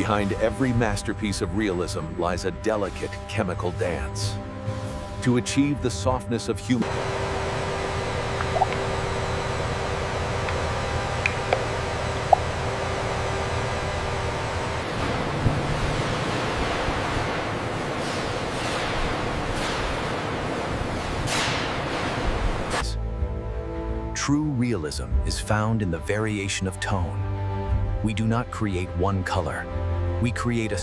Behind every masterpiece of realism lies a delicate chemical dance. To achieve the softness of human True realism is found in the variation of tone. We do not create one color. We create a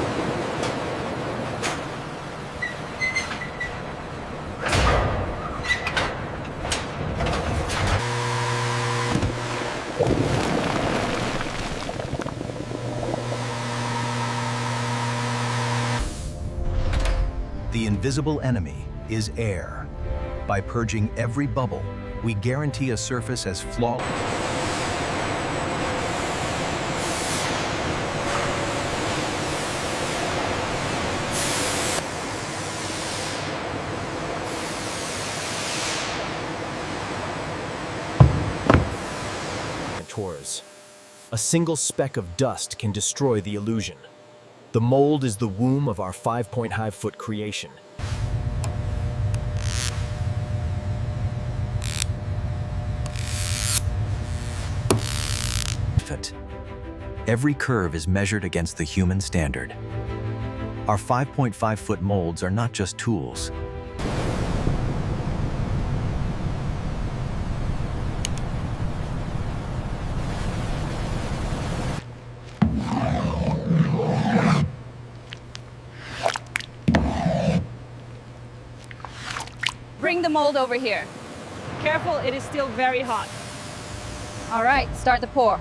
The invisible enemy is air. By purging every bubble, we guarantee a surface as flawless. A single speck of dust can destroy the illusion. The mold is the womb of our 5.5-foot creation. Every curve is measured against the human standard. Our 5.5-foot molds are not just tools. Bring the mold over here. Careful, it is still very hot. All right, start the pour.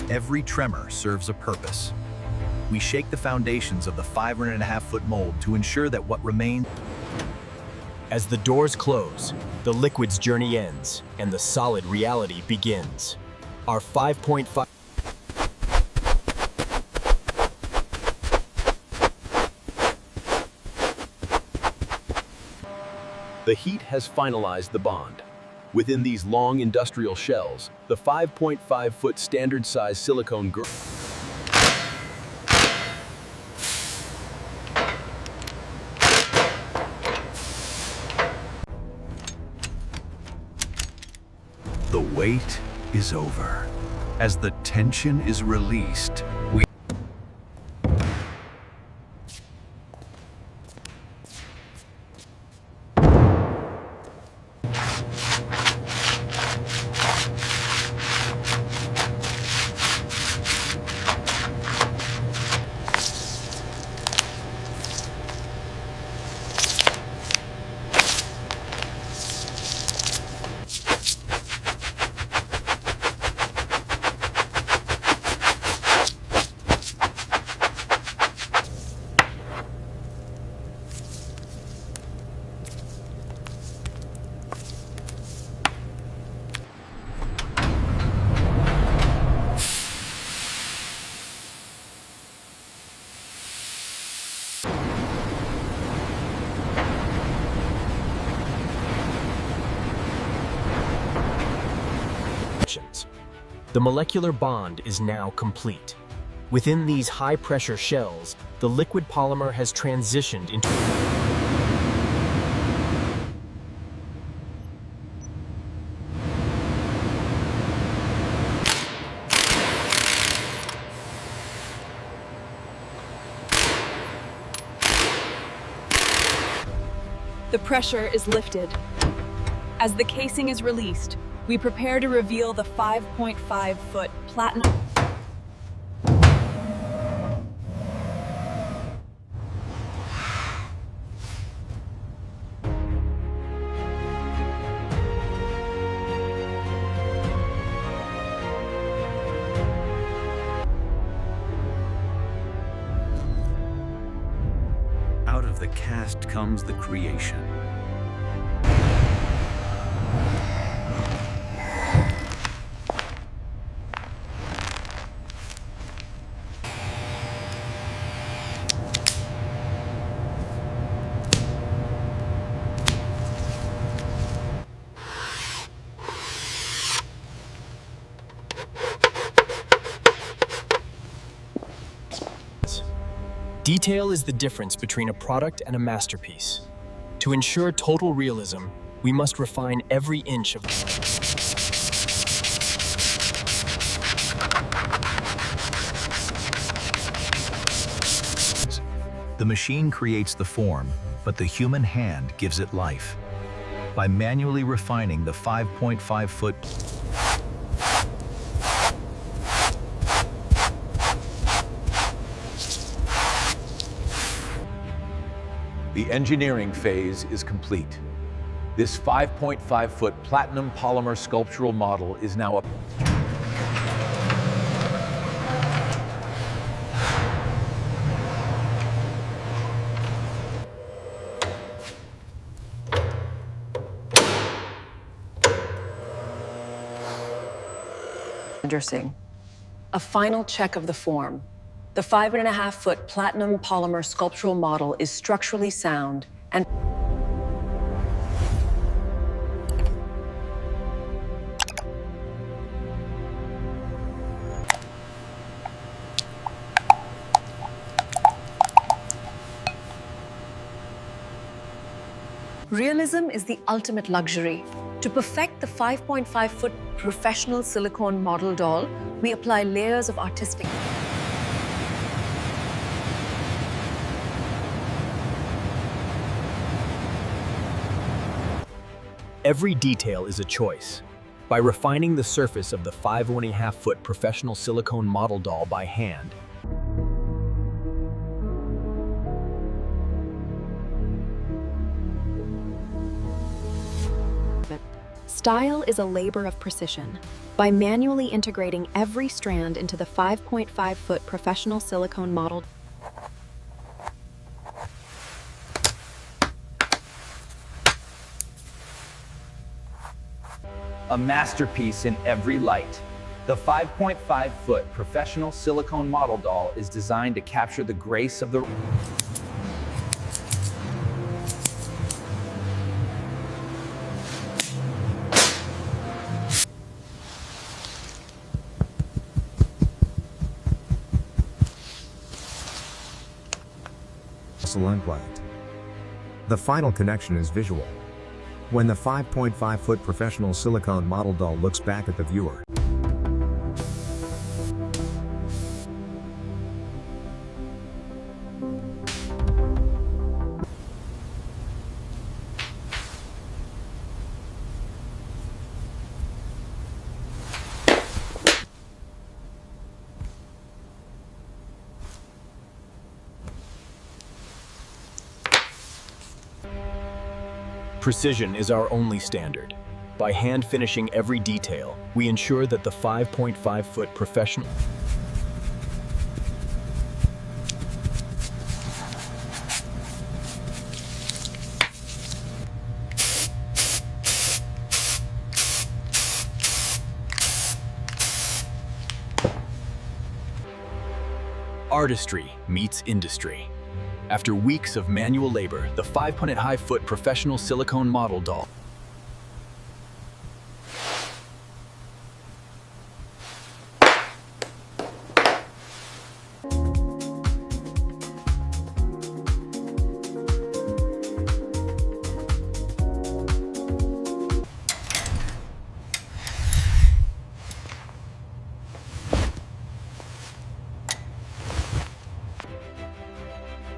Every tremor serves a purpose. We shake the foundations of the 5.5-foot mold to ensure that what remains. As the doors close, the liquid's journey ends, and the solid reality begins. Our 5.5. The heat has finalized the bond. Within these long industrial shells, the 5.5-foot standard-size silicone The wait is over. As the tension is released, The molecular bond is now complete. Within these high-pressure shells, the liquid polymer has transitioned into The pressure is lifted. As the casing is released, we prepare to reveal the 5.5-foot platinum. out of the cast comes the creation. Detail is the difference between a product and a masterpiece. To ensure total realism, we must refine every inch of The machine creates the form, but the human hand gives it life. By manually refining the 5.5-foot The engineering phase is complete. This 5.5-foot platinum polymer sculptural model is now up. A final check of the form. The 5.5-foot platinum polymer sculptural model is structurally sound and realism is the ultimate luxury. To perfect the 5.5-foot professional silicone model doll, we apply layers of artistic. Every detail is a choice. By refining the surface of the 5.5-foot professional silicone model doll by hand, Style is a labor of precision. By manually integrating every strand into the 5.5-foot professional silicone model, a masterpiece in every light. The 5.5-foot professional silicone model doll is designed to capture the grace of the light. The final connection is visual. When the 5.5-foot professional silicone model doll looks back at the viewer, precision is our only standard. By hand finishing every detail, we ensure that the 5.5-foot professional artistry meets industry. After weeks of manual labor, the 5.5-foot professional silicone model doll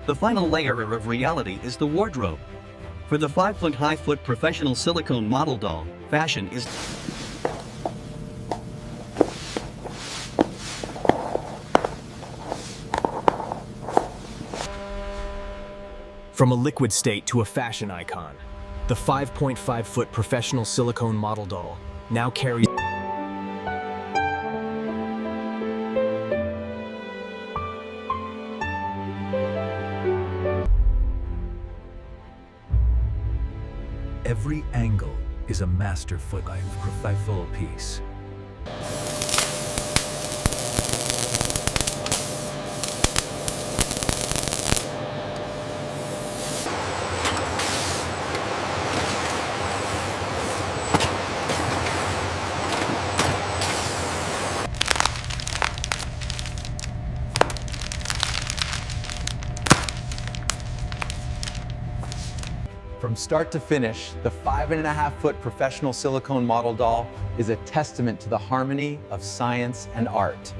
The final layer of reality is the wardrobe. For the 5-foot professional silicone model doll, fashion is from a liquid state to a fashion icon. The 5.5-foot professional silicone model doll now carries every angle is a masterful professional piece. From start to finish, the 5.5-foot professional silicone model doll is a testament to the harmony of science and art.